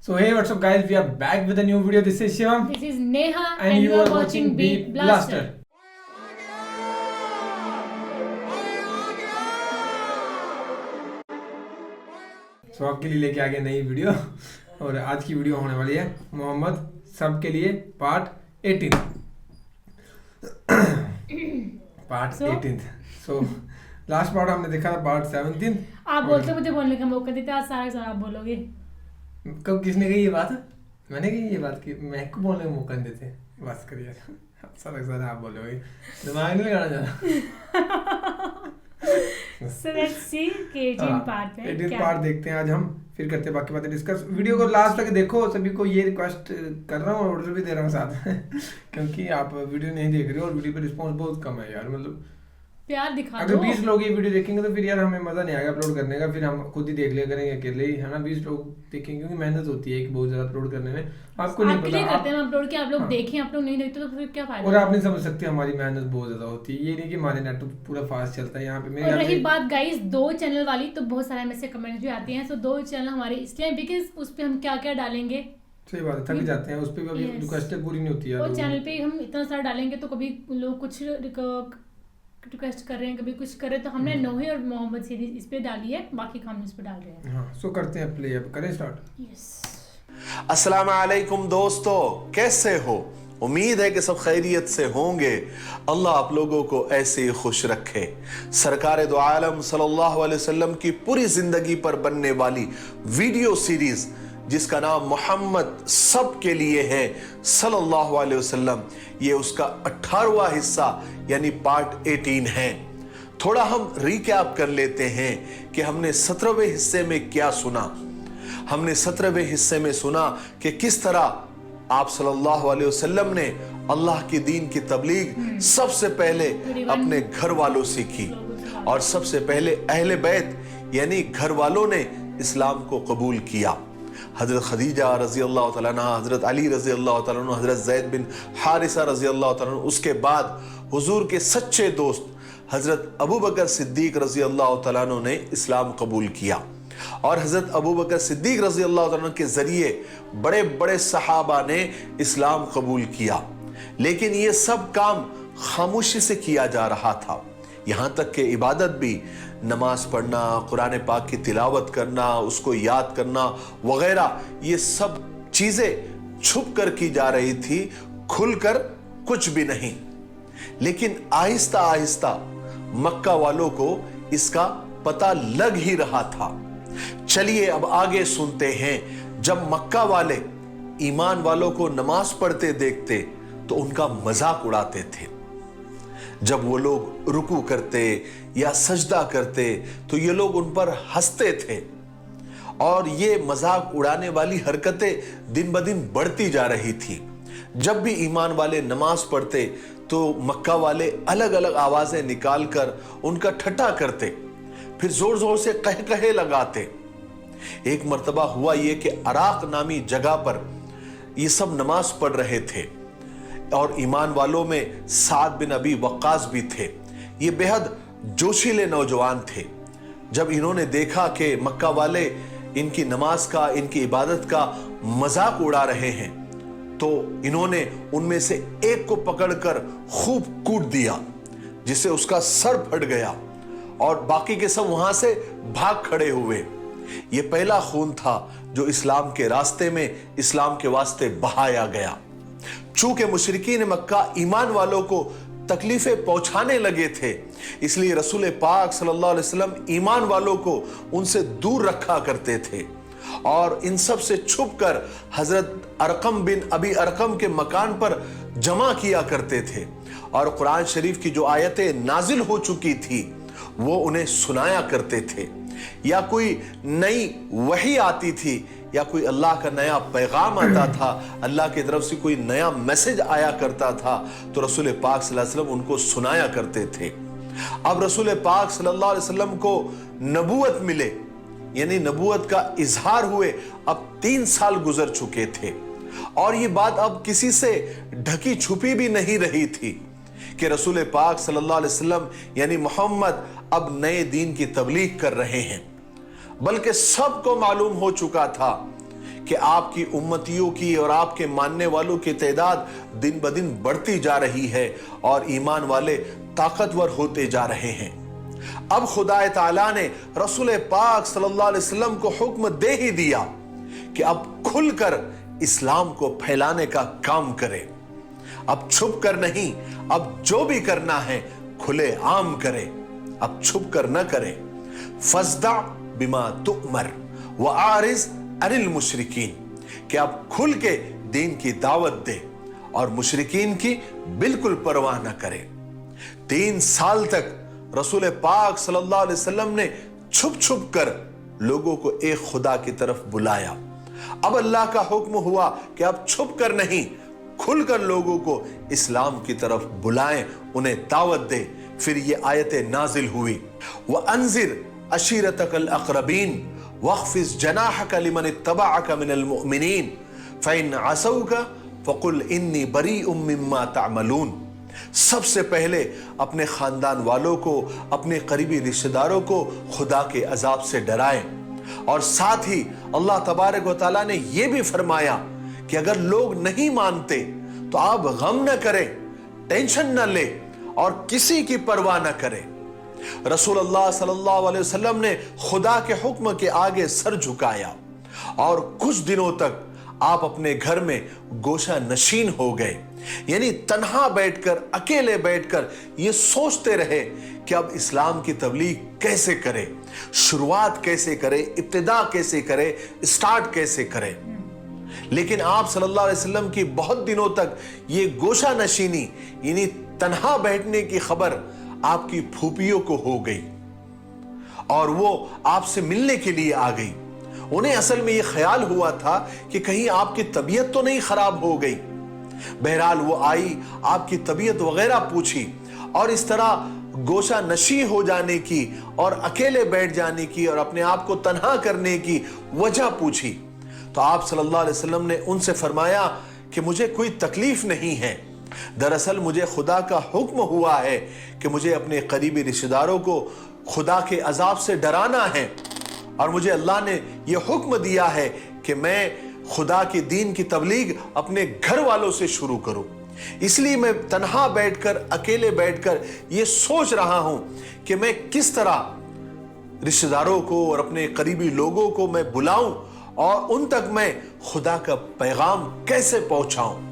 So hey, what's up guys? We are back with a new video. This is Shivam. This is Neha and you are watching Beat Blaster. So आपके लिए लेके आ गए नई video और आज की video होने वाली है मोहम्मद सबके लिए part 18 part 18। So last part हमने देखा था पार्ट 17। आप बोलते मुझे बोलने का मौका देते, आज सारा सारा आप बोलोगे। कब किसने कही ये बात? मैंने कही ये बात कि मैं को बोलने का मौका नहीं देते। बस करिए सारा आप बोलोगे, दिमाग नहीं लगाना ज़्यादा। So let's see कि 18 पार्ट है 18 पार्ट देखते हैं आज हम, फिर करते हैं बाकी बातें डिस्कस। वीडियो को लास्ट तक देखो, सभी को ये रिक्वेस्ट कर रहा हूँ, ऑर्डर भी दे रहा हूँ साथ में क्योंकि आप वीडियो नहीं देख रहे हो और वीडियो पे रिस्पॉन्स बहुत कम है यार। मतलब प्यार दिखा अगर दो। 20 लोग ये वीडियो देखेंगे तो फिर यार हमें मजा नहीं आएगा अपलोड करने का, फिर हम खुद ही देख लिया करेंगे अकेले ही, है ना। 20 लोग देखेंगे क्योंकि मेहनत होती है कि बहुत ज्यादा अपलोड करने में, आपको नहीं पता करते हैं अपलोड कि आप लोग देखें, आप लोग नहीं देखते तो फिर क्या फायदा। और आप नहीं समझ सकते हमारी मेहनत बहुत ज्यादा होती है। ये नहीं कि हमारे नेट पूरा फास्ट चलता है यहाँ पे। और रही बात गाइस 2 चैनल वाली, तो बहुत सारे में से कमेंट्स भी आते हैं। तो 2 चैनल हमारे इसलिए बिकॉज उस पे हम क्या क्या डालेंगे, सही बात है, थक जाते हैं उस पे भी, रिक्वेस्ट पूरी नहीं होती है। और चैनल पे हम इतना सारा डालेंगे तो कभी लोग कुछ रिक्वेस्ट कर रहे हैं, कभी कुछ कर रहे हैं, तो हमने नोहे और मोहम्मद सीरीज इस पे डाली है, बाकी हम इस पे डाल रहे हैं। हाँ, सो करते हैं प्ले, अब करें स्टार्ट। यस, अस्सलाम वालेकुम दोस्तों, कैसे हो? उम्मीद है कि सब खैरियत से होंगे। अल्लाह आप लोगों को ऐसे ही खुश रखे। सरकार दो आलम सल्लल्लाहु अलैहि वसल्लम की पूरी जिंदगी पर बनने वाली वीडियो सीरीज जिसका नाम मोहम्मद सब के लिए है सल्लल्लाहु अलैहि वसल्लम, ये उसका 18वां हिस्सा यानी पार्ट 18 है। थोड़ा हम रिकैप कर लेते हैं कि हमने 17वें हिस्से में क्या सुना। हमने 17वें हिस्से में सुना कि किस तरह आप सल्लल्लाहु अलैहि वसल्लम ने अल्लाह के दीन की तबलीग सबसे पहले अपने घर वालों से की, और सबसे पहले अहले बैत यानी घर वालों ने इस्लाम को कबूल किया। हजरत खदीजा रजी अल्लाह तआला अन्हा, हजरत अली रजी अल्लाह तआला अन्हु, हजरत ज़ैद बिन हारिसा रजी अल्लाह तआला अन्हु, उसके बाद हुजूर के सच्चे दोस्त हजरत अबू बकर सिद्दीक रजी अल्लाह तआला अन्हु ने इस्लाम कबूल किया, और हजरत अबू बकर सिद्दीक रजी अल्लाह तआला अन्हु के जरिए बड़े बड़े सहाबा ने इस्लाम कबूल किया। लेकिन ये सब काम खामोशी से किया जा रहा था, यहाँ तक कि इबादत भी, नमाज पढ़ना, कुरान पाक की तिलावत करना, उसको याद करना वगैरह, ये सब चीजें छुप कर की जा रही थी, खुलकर कुछ भी नहीं। लेकिन आहिस्ता आहिस्ता मक्का वालों को इसका पता लग ही रहा था। चलिए अब आगे सुनते हैं। जब मक्का वाले ईमान वालों को नमाज पढ़ते देखते तो उनका मजाक उड़ाते थे। जब वो लोग रुकू करते या सजदा करते तो ये लोग उन पर हंसते थे, और ये मजाक उड़ाने वाली हरकतें दिन ब दिन बढ़ती जा रही थी। जब भी ईमान वाले नमाज पढ़ते तो मक्का वाले अलग अलग आवाजें निकालकर उनका ठट्ठा करते, फिर जोर जोर से कह कहे लगाते। एक मर्तबा हुआ ये कि अराक नामी जगह पर ये सब नमाज पढ़ रहे थे, और ईमान वालों में साद बिन अबी वक्कास भी थे। ये बेहद जोशीले नौजवान थे। जब इन्होंने देखा कि मक्का वाले इनकी नमाज का, इनकी इबादत का मजाक उड़ा रहे हैं, तो इन्होंने उनमें से एक को पकड़कर खूब कूट दिया, जिससे उसका सर फट गया, और बाकी के सब वहां से भाग खड़े हुए। ये पहला खून था जो इस्लाम के रास्ते में, इस्लाम के वास्ते बहाया गया। चूंकि मुशरिकीन मक्का ईमान वालों को तकलीफें पहुंचाने लगे थे, इसलिए रसूल पाक सल्लल्लाहु अलैहि वसल्लम ईमान वालों को उनसे दूर रखा करते थे, और इन सब से छुपकर हजरत अरकम बिन अबी अरकम के मकान पर जमा किया करते थे, और कुरान शरीफ की जो आयतें नाजिल हो चुकी थी वो उन्हें सुनाया करते थे। या कोई नई वही आती थी, या कोई अल्लाह का नया पैगाम आता था, अल्लाह की तरफ से कोई नया मैसेज आया करता था, तो रसूल पाक सल्लल्लाहु अलैहि वसल्लम उनको सुनाया करते थे। अब रसूल पाक सल्लल्लाहु अलैहि वसल्लम को नबूवत मिले, यानी नबूवत का इजहार हुए, अब 3 साल गुजर चुके थे, और ये बात अब किसी से ढकी छुपी भी नहीं रही थी कि रसूल पाक सल्लल्लाहु अलैहि वसल्लम यानी मोहम्मद अब नए दीन की तबलीग कर रहे हैं। बल्कि सबको मालूम हो चुका था کہ آپ کی امتیوں کی اور آپ کے ماننے والوں کی تعداد دن بدن بڑھتی جا رہی ہے اور ایمان والے طاقتور ہوتے جا رہے ہیں۔ اب خدا تعالیٰ نے رسول پاک صلی اللہ علیہ وسلم کو حکم دے ہی دیا کہ اب کھل کر اسلام کو پھیلانے کا کام کرے، اب چھپ کر نہیں، اب جو بھی کرنا ہے کھلے عام کرے، اب چھپ کر نہ کرے۔ فَاصْدَعْ بِمَا تُؤْمَرْ وَأَعْرِضْ عَنِ الْمُشْرِكِينَ کہ اب کھل کے دین کی دعوت دے اور مشرکین کی بالکل پرواہ نہ کرے۔ 3 سال تک رسول پاک صلی اللہ علیہ وسلم نے چھپ چھپ کر لوگوں کو ایک خدا کی طرف بلایا۔ اب اللہ کا حکم ہوا کہ اب چھپ کر نہیں، کھل کر لوگوں کو اسلام کی طرف بلائیں، انہیں دعوت دے۔ پھر یہ آیت نازل ہوئی، وَأَنذِرْ عَشِيرَتَكَ الْأَقْرَبِينَ وَاخْفِضْ جَنَاحَكَ لِمَنِ اتَّبَعَكَ مِنَ الْمُؤْمِنِينَ فَإِنْ عَصَوْكَ فَقُلْ إِنِّي بَرِيءٌ مِّمَّا تَعْمَلُونَ۔ سب سے پہلے اپنے خاندان والوں کو، اپنے قریبی رشتہ داروں کو خدا کے عذاب سے ڈرائیں، اور ساتھ ہی اللہ تبارک و تعالیٰ نے یہ بھی فرمایا کہ اگر لوگ نہیں مانتے تو آپ غم نہ کریں، ٹینشن نہ لیں اور کسی کی پرواہ نہ کریں۔ رسول اللہ صلی اللہ علیہ وسلم نے خدا کے حکم کے آگے سر جھکایا اور کچھ دنوں تک آپ اپنے گھر میں گوشہ نشین ہو گئے، یعنی تنہا بیٹھ کر، اکیلے بیٹھ کر یہ سوچتے رہے کہ اب اسلام کی تبلیغ کیسے کرے، شروعات کیسے کرے، ابتدا کیسے کرے، اسٹارٹ کیسے کرے۔ لیکن آپ صلی اللہ علیہ وسلم کی بہت دنوں تک یہ گوشہ نشینی یعنی تنہا بیٹھنے کی خبر آپ کی پھوپھیوں کو ہو گئی اور وہ آپ سے ملنے کے لیے آ گئی۔ انہیں اصل میں یہ خیال ہوا تھا کہ کہیں آپ کی طبیعت تو نہیں خراب ہو گئی۔ بہرحال وہ آئی، آپ کی طبیعت وغیرہ پوچھی اور اس طرح گوشہ نشی ہو جانے کی اور اکیلے بیٹھ جانے کی اور اپنے آپ کو تنہا کرنے کی وجہ پوچھی۔ تو آپ صلی اللہ علیہ وسلم نے ان سے فرمایا کہ مجھے کوئی تکلیف نہیں ہے، دراصل مجھے خدا کا حکم ہوا ہے کہ مجھے اپنے قریبی رشتہ داروں کو خدا کے عذاب سے ڈرانا ہے، اور مجھے اللہ نے یہ حکم دیا ہے کہ میں خدا کے دین کی تبلیغ اپنے گھر والوں سے شروع کروں۔ اس لیے میں تنہا بیٹھ کر، اکیلے بیٹھ کر یہ سوچ رہا ہوں کہ میں کس طرح رشتہ داروں کو اور اپنے قریبی لوگوں کو میں بلاؤں اور ان تک میں خدا کا پیغام کیسے پہنچاؤں۔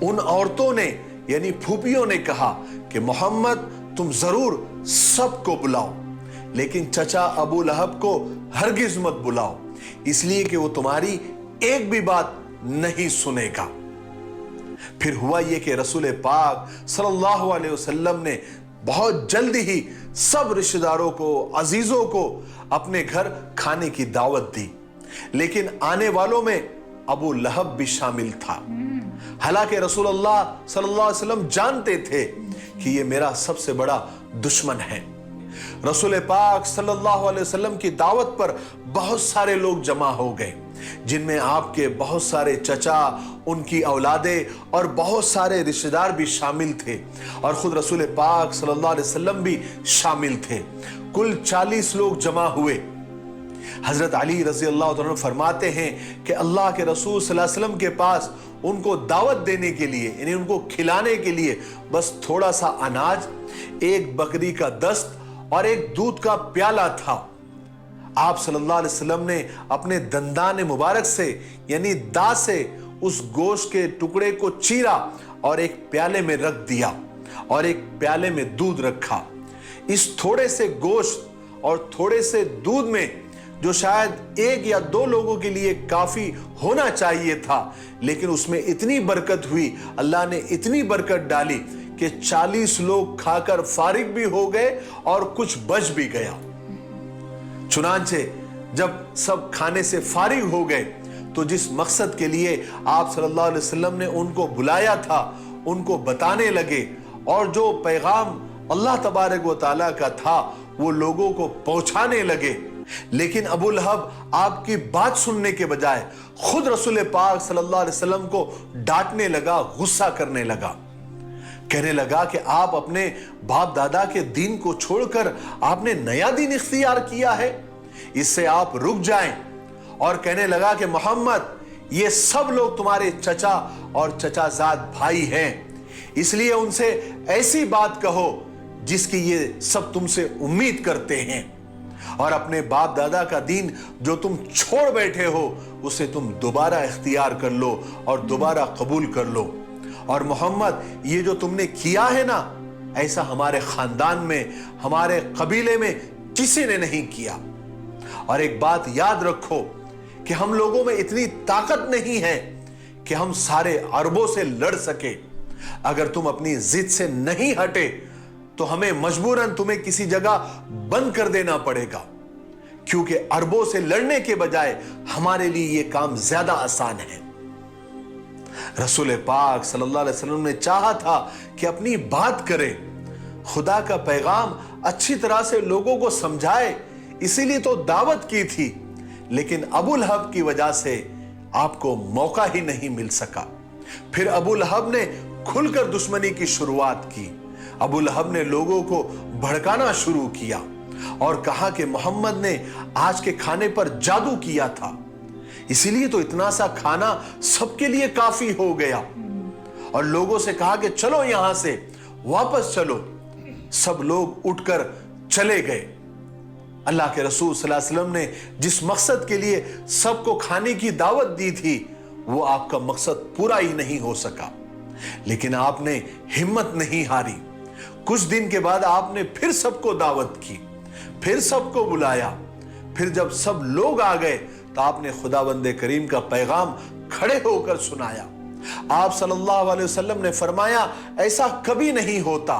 ان عورتوں نے یعنی پھوپھیوں نے کہا کہ محمد تم ضرور سب کو بلاؤ، لیکن چچا ابو لہب کو ہرگز مت بلاؤ، اس لیے کہ وہ تمہاری ایک بھی بات نہیں سنے گا۔ پھر ہوا یہ کہ رسول پاک صلی اللہ علیہ وسلم نے بہت جلدی ہی سب رشتہ داروں کو، عزیزوں کو اپنے گھر کھانے کی دعوت دی، لیکن آنے والوں میں ابو لہب بھی شامل تھا۔ حالانکہ رسول اللہ صلی اللہ علیہ وسلم جانتے تھے کہ یہ میرا سب سے بڑا دشمن ہے۔ رسول پاک صلی اللہ علیہ وسلم کی دعوت پر بہت سارے لوگ جمع ہو گئے، جن میں آپ کے بہت سارے چچا، ان کی اولادیں اور بہت سارے رشتہ دار بھی شامل تھے، اور خود رسول پاک صلی اللہ علیہ وسلم بھی شامل تھے۔ کل 40 لوگ جمع ہوئے۔ حضرت علی رضی اللہ عنہ فرماتے ہیں کہ اللہ کے رسول صلی اللہ علیہ وسلم کے پاس ان کو دعوت دینے کے لیے یعنی ان کو کھلانے کے لیے بس تھوڑا سا اناج، ایک بکری کا دست اور ایک دودھ کا پیالہ تھا۔ آپ صلی اللہ علیہ وسلم نے اپنے دندان مبارک سے یعنی داں سے اس گوشت کے ٹکڑے کو چیرا اور ایک پیالے میں رکھ دیا اور ایک پیالے میں دودھ رکھا۔ اس تھوڑے سے گوشت اور تھوڑے سے دودھ میں جو شاید 1 یا 2 لوگوں کے لیے کافی ہونا چاہیے تھا، لیکن اس میں اتنی برکت ہوئی، اللہ نے اتنی برکت ڈالی کہ 40 لوگ کھا کر فارغ بھی ہو گئے اور کچھ بچ بھی گیا۔ چنانچہ جب سب کھانے سے فارغ ہو گئے تو جس مقصد کے لیے آپ صلی اللہ علیہ وسلم نے ان کو بلایا تھا ان کو بتانے لگے، اور جو پیغام اللہ تبارک و تعالیٰ کا تھا وہ لوگوں کو پہنچانے لگے۔ لیکن ابو لہب آپ کی بات سننے کے بجائے خود رسول پاک صلی اللہ علیہ وسلم کو ڈانٹنے لگا، غصہ کرنے لگا، کہنے لگا کہ آپ اپنے باپ دادا کے دین کو چھوڑ کر آپ نے نیا دین اختیار کیا ہے، اس سے آپ رک جائیں۔ اور کہنے لگا کہ محمد ये सब लोग तुम्हारे चचा और चचाजाद भाई हैं, इसलिए उनसे ऐसी बात कहो जिसकी ये सब तुमसे उम्मीद करते हैं, और अपने बाप दादा का दीन जो तुम छोड़ बैठे हो उसे तुम दोबारा इख्तियार कर लो और दोबारा कबूल कर लो। और मोहम्मद, ये जो तुमने किया है ना, ऐसा हमारे खानदान में, हमारे कबीले में किसी ने नहीं किया। और एक बात याद रखो कि हम लोगों में इतनी ताकत नहीं है कि हम सारे अरबों से लड़ सके। अगर तुम अपनी जिद से नहीं हटे तो हमें मजबूरन तुम्हें किसी जगह बंद कर देना पड़ेगा, क्योंकि अरबों से लड़ने के बजाय हमारे लिए यह काम ज्यादा आसान है। रसूल पाक सल्लल्लाहु अलैहि वसल्लम ने चाहा था कि अपनी बात करे, खुदा का पैगाम अच्छी तरह से लोगों को समझाए, इसीलिए तो दावत की थी, लेकिन अबू लहब की वजह से आपको मौका ही नहीं मिल सका। फिर अबू लहब ने खुलकर दुश्मनी की शुरुआत की। अबू लहब ने लोगों को भड़काना शुरू किया और कहा कि मोहम्मद ने आज के खाने पर जादू किया था, इसीलिए तो इतना सा खाना सबके लिए काफी हो गया। और लोगों से कहा कि चलो यहां से वापस चलो। सब लोग उठकर चले गए। अल्लाह के रसूल सल्लल्लाहु अलैहि वसल्लम ने जिस मकसद के लिए सबको खाने की दावत दी थी, वो आपका मकसद पूरा ही नहीं हो सका। लेकिन आपने हिम्मत नहीं हारी। कुछ दिन के बाद आपने फिर सबको दावत की, फिर सबको बुलाया। फिर जब सब लोग आ गए तो आपने खुदावंदे करीम का पैगाम खड़े होकर सुनाया। आप सल्लल्लाहु अलैहि वसल्लम ने फरमाया, ऐसा कभी नहीं होता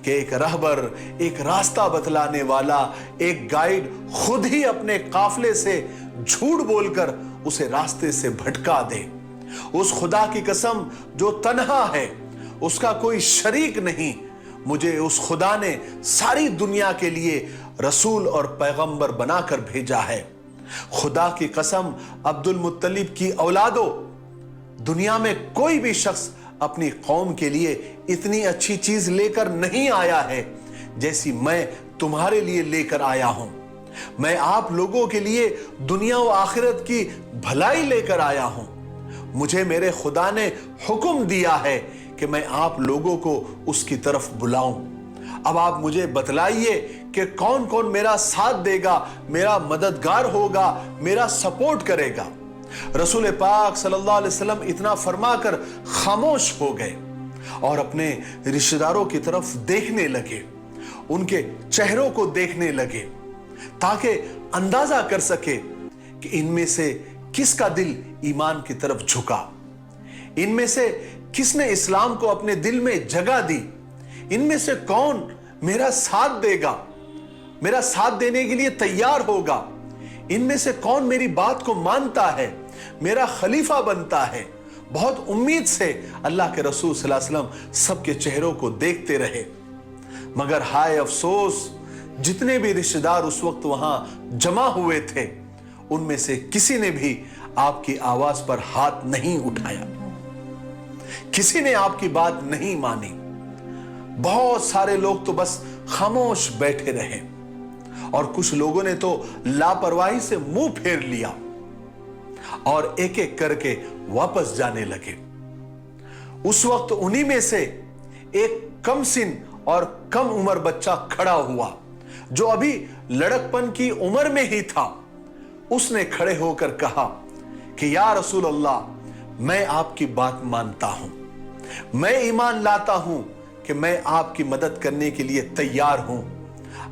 कि एक रहबर, एक रास्ता बतलाने वाला, एक गाइड खुद ही अपने काफिले से झूठ बोलकर उसे रास्ते से भटका दे। उस खुदा की कसम जो तन्हा है, उसका कोई शरीक नहीं, मुझे उस खुदा ने सारी दुनिया के लिए रसूल और पैगंबर बनाकर भेजा है। खुदा की कसम, अब्दुल मुत्तलिब की औलादो, दुनिया में कोई भी शख्स अपनी कौम के लिए इतनी अच्छी चीज लेकर नहीं आया है जैसी मैं तुम्हारे लिए लेकर आया हूं। मैं आप लोगों के लिए दुनिया व आखिरत की भलाई लेकर आया हूं। मुझे मेरे खुदा ने हुक्म दिया है कि मैं आप लोगों को उसकी तरफ बुलाऊं। अब आप मुझे बतलाइए कि कौन कौन मेरा साथ देगा, मेरा मददगार होगा, मेरा सपोर्ट करेगा। रसूल पाक सल्लल्लाहु अलैहि वसल्लम इतना फरमाकर खामोश हो गए और अपने रिश्तेदारों की तरफ देखने लगे, उनके चेहरों को देखने लगे, ताकि अंदाजा कर सके कि इनमें से किसका दिल ईमान की तरफ झुका, इनमें से किसने इस्लाम को अपने दिल में जगह दी, इनमें से कौन मेरा साथ देगा, मेरा साथ देने के लिए तैयार होगा, इनमें से कौन मेरी बात को मानता है, मेरा खलीफा बनता है। बहुत उम्मीद से अल्लाह के रसूल सल्लल्लाहु अलैहि वसल्लम सबके चेहरों को देखते रहे, मगर हाय अफसोस, जितने भी रिश्तेदार उस वक्त वहां जमा हुए थे, उनमें से किसी ने भी आपकी आवाज पर हाथ नहीं उठाया, किसी ने आपकी बात नहीं मानी। बहुत सारे लोग तो बस खामोश बैठे रहे और कुछ लोगों ने तो लापरवाही से मुंह फेर लिया और एक एक करके वापस जाने लगे। उस वक्त उन्हीं में से एक कम सिन और कम उम्र बच्चा खड़ा हुआ, जो अभी लड़कपन की उम्र में ही था। उसने खड़े होकर कहा कि या रसूल अल्लाह, मैं आपकी बात मानता हूं, मैं ईमान लाता हूं कि मैं आपकी मदद करने के लिए तैयार हूं,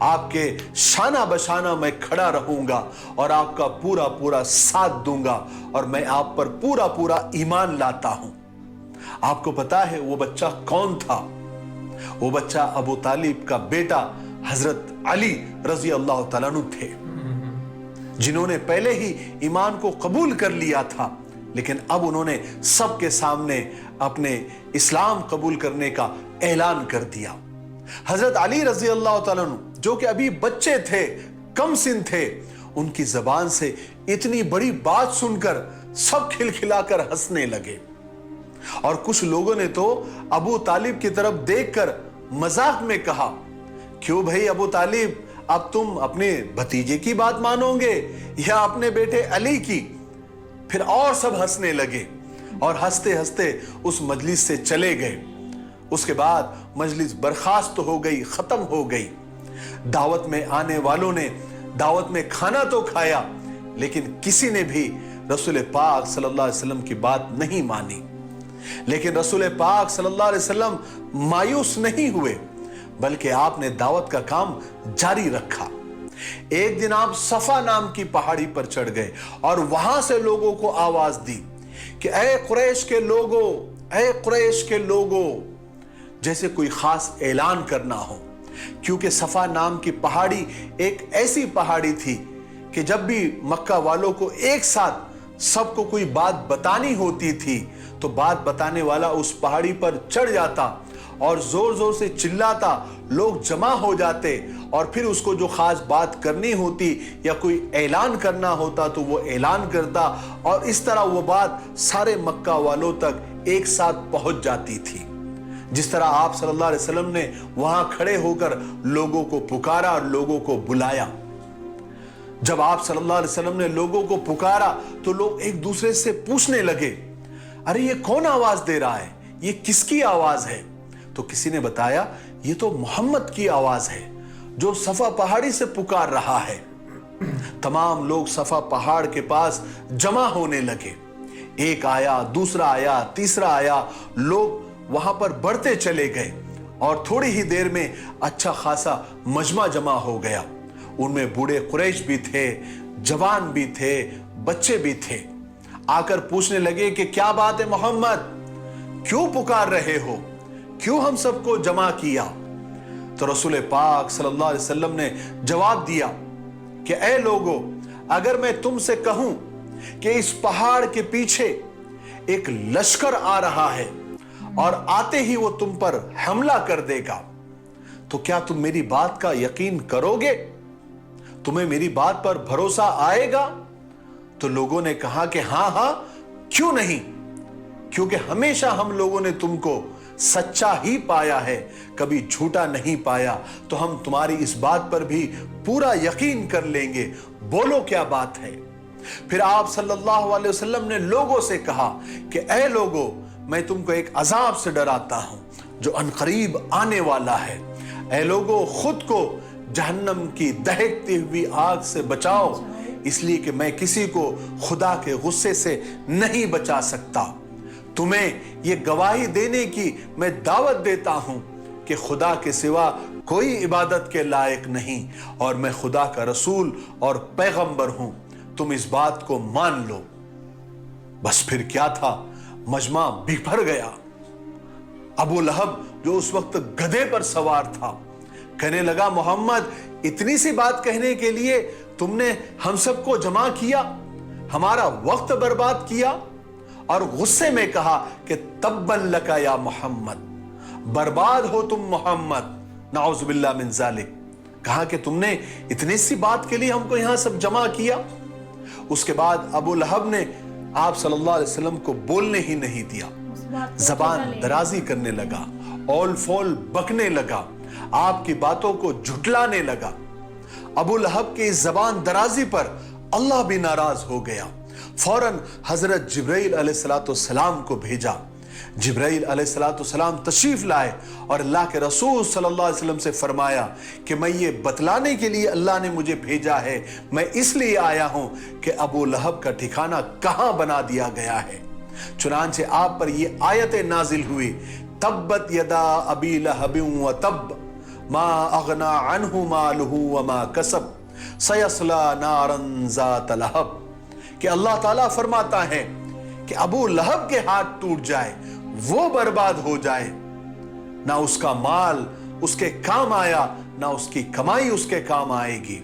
आपके शाना बशाना मैं खड़ा रहूंगा और आपका पूरा पूरा साथ दूंगा और मैं आप पर पूरा पूरा ईमान लाता हूं। आपको पता है वो बच्चा कौन था? वो बच्चा अबू तालिब का बेटा हजरत अली रजी अल्लाह तआला अन्हु थे, जिन्होंने पहले ही ईमान को कबूल कर लिया था, लेकिन अब उन्होंने सबके सामने अपने इस्लाम कबूल करने का ऐलान कर दिया। हजरत अली रजी अल्लाह तआला अन्हु, जो कि अभी बच्चे थे, कम सिन थे, उनकी जबान से इतनी बड़ी बात सुनकर सब खिलखिलाकर हंसने लगे। और कुछ लोगों ने तो अबू तालिब की तरफ देखकर मजाक में कहा, क्यों भाई अबू तालिब, अब तुम अपने भतीजे की बात मानोगे या अपने बेटे अली की? پھر اور سب ہنسنے لگے اور ہنستے ہنستے اس مجلس سے چلے گئے. اس کے بعد مجلس برخاست ہو گئی, ختم ہو گئی. دعوت میں آنے والوں نے دعوت میں کھانا تو کھایا, لیکن کسی نے بھی رسول پاک صلی اللہ علیہ وسلم کی بات نہیں مانی. لیکن رسول پاک صلی اللہ علیہ وسلم مایوس نہیں ہوئے, بلکہ آپ نے دعوت کا کام جاری رکھا. ایک دن آپ صفا نام کی پہاڑی پر چڑھ گئے اور وہاں سے لوگوں کو آواز دی کہ اے قریش کے لوگوں, اے قریش کے لوگوں, جیسے کوئی خاص اعلان کرنا ہو. کیونکہ صفا نام کی پہاڑی ایک ایسی پہاڑی تھی کہ جب بھی مکہ والوں کو ایک ساتھ سب کو کوئی بات بتانی ہوتی تھی تو بات بتانے والا اس پہاڑی پر چڑھ جاتا اور زور زور سے چلاتا, لوگ جمع ہو جاتے اور پھر اس کو جو خاص بات کرنی ہوتی یا کوئی اعلان کرنا ہوتا تو وہ اعلان کرتا, اور اس طرح وہ بات سارے مکہ والوں تک ایک ساتھ پہنچ جاتی تھی. جس طرح آپ صلی اللہ علیہ وسلم نے وہاں کھڑے ہو کر لوگوں کو پکارا اور لوگوں کو بلایا. جب آپ صلی اللہ علیہ وسلم نے لوگوں کو پکارا تو لوگ ایک دوسرے سے پوچھنے لگے, ارے یہ کون آواز دے رہا ہے, یہ کس کی آواز ہے؟ تو کسی نے بتایا یہ تو محمد کی آواز ہے جو صفا پہاڑی سے پکار رہا ہے. تمام لوگ صفا پہاڑ کے پاس جمع ہونے لگے. ایک آیا, دوسرا آیا, تیسرا آیا, لوگ وہاں پر بڑھتے چلے گئے اور تھوڑی ہی دیر میں اچھا خاصا مجمع جمع ہو گیا. ان میں بوڑھے قریش بھی تھے, جوان بھی تھے, بچے بھی تھے. آ کر پوچھنے لگے کہ کیا بات ہے محمد, کیوں پکار رہے ہو, کیوں ہم سب کو جمع کیا؟ تو رسول پاک صلی اللہ علیہ وسلم نے جواب دیا کہ اے لوگو, اگر میں تم سے کہوں کہ اس پہاڑ کے پیچھے ایک لشکر آ رہا ہے اور آتے ہی وہ تم پر حملہ کر دے گا تو کیا تم میری بات کا یقین کرو گے؟ تمہیں میری بات پر بھروسہ آئے گا؟ تو لوگوں نے کہا کہ ہاں ہاں کیوں نہیں, کیونکہ ہمیشہ ہم لوگوں نے تم کو سچا ہی پایا ہے, کبھی جھوٹا نہیں پایا, تو ہم تمہاری اس بات پر بھی پورا یقین کر لیں گے, بولو کیا بات ہے. پھر آپ صلی اللہ علیہ وسلم نے لوگوں سے کہا کہ اے لوگوں, میں تم کو ایک عذاب سے ڈراتا ہوں جو عنقریب آنے والا ہے. اے لوگوں, خود کو جہنم کی دہکتی ہوئی آگ سے بچاؤ, اس لیے کہ میں کسی کو خدا کے غصے سے نہیں بچا سکتا. تمہیں یہ گواہی دینے کی میں دعوت دیتا ہوں کہ خدا کے سوا کوئی عبادت کے لائق نہیں اور میں خدا کا رسول اور پیغمبر ہوں, تم اس بات کو مان لو. بس پھر کیا تھا, مجمع بکھر گیا. ابو لہب جو اس وقت گدھے پر سوار تھا کہنے لگا, محمد اتنی سی بات کہنے کے لیے تم نے ہم سب کو جمع کیا, ہمارا وقت برباد کیا, اور غصے میں کہا کہ تبن لکا یا محمد, برباد ہو تم محمد, نعوذ باللہ من ذالک. کہا کہ تم نے اتنی سی بات کے لیے ہم کو یہاں سب جمع کیا. اس کے بعد ابو لہب نے آپ صلی اللہ علیہ وسلم کو بولنے ہی نہیں دیا, زبان درازی کرنے لگا, اول فول بکنے لگا, آپ کی باتوں کو جھٹلانے لگا. ابو لہب کی اس زبان درازی پر اللہ بھی ناراض ہو گیا. فوراً حضرت جبرائیل علیہ السلام کو بھیجا. جبرائیل علیہ السلام تشریف لائے اور اللہ کے رسول صلی اللہ علیہ وسلم سے فرمایا کہ میں یہ بتلانے کے لیے اللہ نے مجھے بھیجا ہے, میں اس لیے آیا ہوں کہ ابو لہب کا ٹھکانہ کہاں بنا دیا گیا ہے. چنانچہ آپ پر یہ آیت نازل ہوئی, تبت یدا ابی لہب وتب ما اغنا عنہ مالہ وما کسب سیصلی نارا ذات لہب. کہ اللہ تعالیٰ فرماتا ہے کہ ابو لہب کے ہاتھ ٹوٹ جائے, وہ برباد ہو جائے, نہ اس کا مال اس کے کام آیا, نہ اس کی کمائی اس کے کام آئے گی,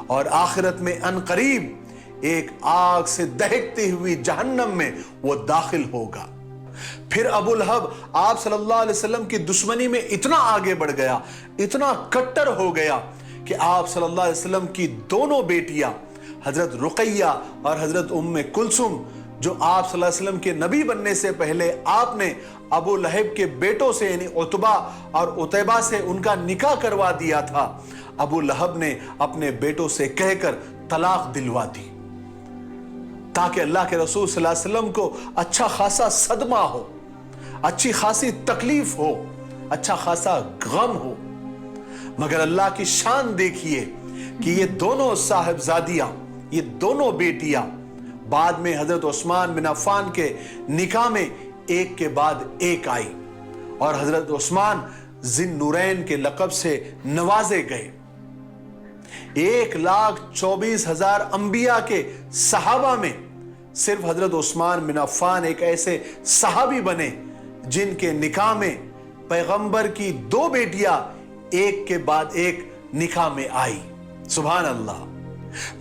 اور آخرت میں عنقریب ایک آگ سے دہکتی ہوئی جہنم میں وہ داخل ہوگا. پھر ابو لہب آپ صلی اللہ علیہ وسلم کی دشمنی میں اتنا آگے بڑھ گیا, اتنا کٹر ہو گیا کہ آپ صلی اللہ علیہ وسلم کی دونوں بیٹیاں حضرت رقیہ اور حضرت ام کلثوم, جو آپ صلی اللہ علیہ وسلم کے نبی بننے سے پہلے آپ نے ابو لہب کے بیٹوں سے یعنی عتبہ اور عتیبہ سے ان کا نکاح کروا دیا تھا, ابو لہب نے اپنے بیٹوں سے کہہ کر طلاق دلوا دی. ताकि अल्लाह के रसूल सल्लल्लाहु अलैहि वसल्लम को अच्छा खासा सदमा हो, अच्छी खासी तकलीफ हो, अच्छा खासा गम हो। मगर अल्लाह की शान देखिए कि ये दोनों साहिबजादियां, ये दोनों बेटियां बाद में हजरत उस्मान बिन अफ़्फ़ान के निकाह में एक के बाद एक आई और हजरत उस्मान जिन नूरैन के लक़ब से नवाजे गए। 1,24,000 अंबिया के सहाबा में सिर्फ हजरत उस्मान बिन अफ़्फ़ान एक ऐसे सहाबी बने जिनके निकाह में पैगंबर की 2 बेटियां एक के बाद एक निकाह में आई। सुभान अल्लाह।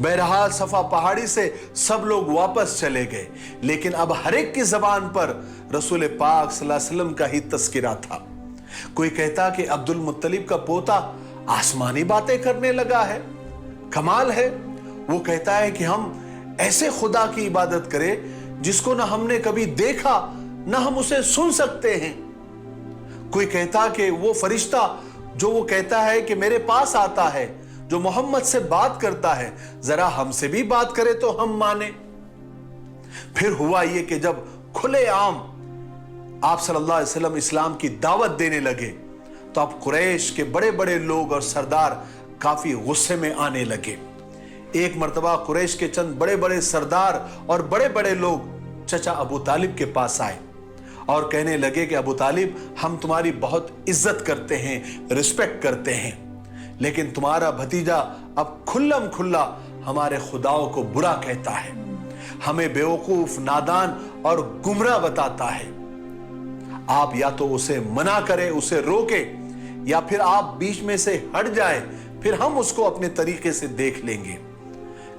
बहरहाल सफा पहाड़ी से सब लोग वापस चले गए, लेकिन अब हर एक की जबान पर रसूल पाक सल्लल्लाहु अलैहि वसल्लम का ही तस्किरा था। कोई कहता कि अब्दुल मुत्तलिब का पोता आसमानी बातें करने लगा है, कमाल है। वो कहता है कि हम ऐसे खुदा की इबादत करें जिसको ना हमने कभी देखा ना हम उसे सुन सकते हैं। कोई कहता कि वो फरिश्ता जो वो कहता है कि मेरे पास आता है, जो मोहम्मद से बात करता है, जरा हमसे भी बात करे तो हम माने। फिर हुआ ये कि जब खुलेआम आप सल्लल्लाहु अलैहि वसल्लम इस्लाम की दावत देने लगे तो अब कुरैश के बड़े बड़े लोग और सरदार काफी गुस्से में आने लगे। एक मर्तबा कुरैश के चंद बड़े बड़े सरदार और बड़े बड़े लोग चचा अबू तालिब के पास आए और कहने लगे कि अबू तालिब, हम तुम्हारी बहुत इज्जत करते हैं, रिस्पेक्ट करते हैं, लेकिन तुम्हारा भतीजा अब खुल्लम खुल्ला हमारे खुदाओं को बुरा कहता है, हमें बेवकूफ, नादान और गुमराह बताता है। आप या तो उसे मना करें, उसे रोके, या फिर आप बीच में से हट जाए, फिर हम उसको अपने तरीके से देख लेंगे।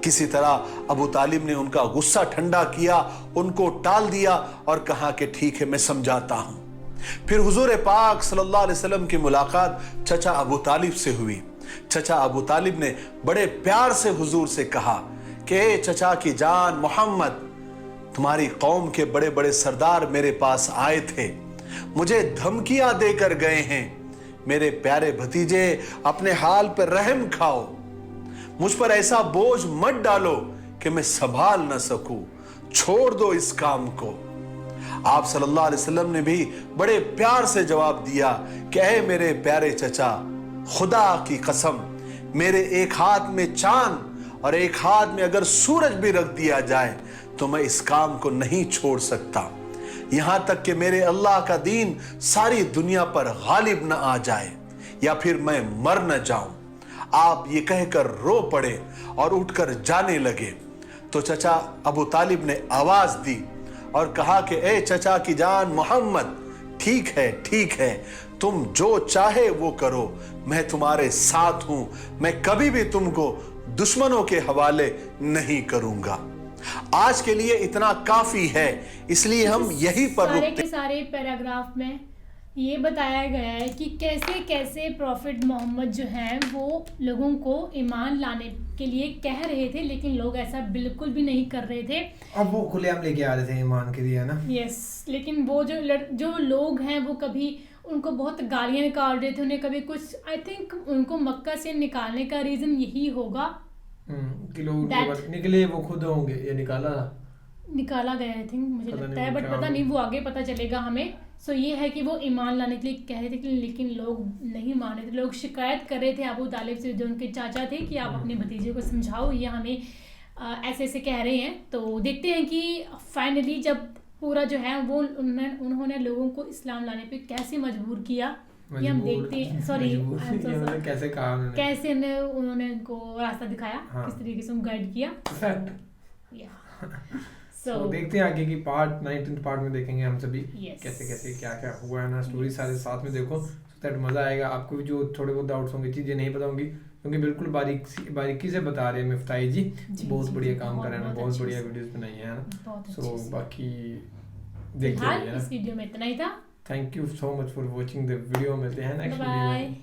किसी तरह अबू तालिब ने उनका गुस्सा ठंडा किया, उनको टाल दिया और कहा कि ठीक है, मैं समझाता हूं। फिर हुजूर पाक सल्लल्लाहु अलैहि वसल्लम की मुलाकात चचा अबू तालिब से हुई। चचा अबू तालिब ने बड़े प्यार से हुजूर से कहा कि चचा की जान मोहम्मद, तुम्हारी कौम के बड़े बड़े सरदार मेरे पास आए थे, मुझे धमकियां देकर गए हैं। मेरे प्यारे भतीजे, अपने हाल पर रहम खाओ, मुझ पर ऐसा बोझ मत डालो कि मैं संभाल न सकूं, छोड़ दो इस काम को। आप सल्लल्लाहु अलैहि वसल्लम ने भी बड़े प्यार से जवाब दिया कि ऐ मेरे प्यारे चचा, खुदा की कसम, मेरे एक हाथ में चांद और एक हाथ में अगर सूरज भी रख दिया जाए तो मैं इस काम को नहीं छोड़ सकता, यहां तक कि मेरे अल्लाह का दीन सारी दुनिया पर गालिब न आ जाए या फिर मैं मर न जाऊं। आप ये कहकर रो पड़े और उठकर जाने लगे तो चचा अबू तालिब ने आवाज दी और कहा कि ए चचा की जान मोहम्मद, ठीक है, तुम जो चाहे वो करो, मैं तुम्हारे साथ हूं, मैं कभी भी तुमको दुश्मनों के हवाले नहीं करूंगा। आज के लिए इतना काफी है, इसलिए हम यहीं पर सारे के सारे पैराग्राफ में ये बताया गया है कि कैसे कैसे प्रॉफिट मोहम्मद जो हैं वो लोगों को ईमान लाने के लिए कह रहे थे, लेकिन लोग ऐसा बिल्कुल भी नहीं कर रहे थे। अब वो खुलेआम लेके आ रहे थे ईमान के लिए, है ना। यस, लेकिन वो जो लोग हैं वो कभी उनको बहुत गालियां निकाल रहे थे, उन्हें कभी कुछ, आई थिंक उनको मक्का से निकालने का रीजन यही होगा कि लोग निकले, वो खुद होंगे, ये निकाला गया, आई थिंक, मुझे लगता है, बट पता नहीं, वो आगे पता चलेगा हमें। सो ये है कि वो ईमान लाने के लिए कह रहे थे, लेकिन लोग नहीं मान रहे थे। लोग शिकायत कर रहे थे अबू तालिब से, जो उनके चाचा थे, कि आप अपने भतीजे को समझाओ, ये हमें ऐसे ऐसे कह रहे हैं। तो देखते हैं कि फाइनली जब पूरा जो है वो उन्होंने लोगों को इस्लाम लाने पे कैसे मजबूर किया, ये हम देखते हैं। सॉरी, कैसे उन्होंने उनको रास्ता दिखाया, किस तरीके से उनको गाइड किया। So, देखते हैं आगे की पार्ट 19th पार्ट में देखेंगे हम सभी कैसे कैसे क्या क्या हुआ है ना, स्टोरी सारे साथ में देखो, दैट मजा आएगा। आपको भी जो थोड़े बहुत डाउट्स होंगे, चीजें नहीं पता होंगी, क्योंकि बिल्कुल बारीकी से बता रहे हैं मिफ्ताही जी, बहुत बढ़िया काम कर रहे हैं, बहुत बढ़िया वीडियोस बनाई है ना। सो बाकी देखते हैं, इस वीडियो में इतना ही था। Thank you so much for watching the video, मिलते हैं नेक्स्ट वीडियो में।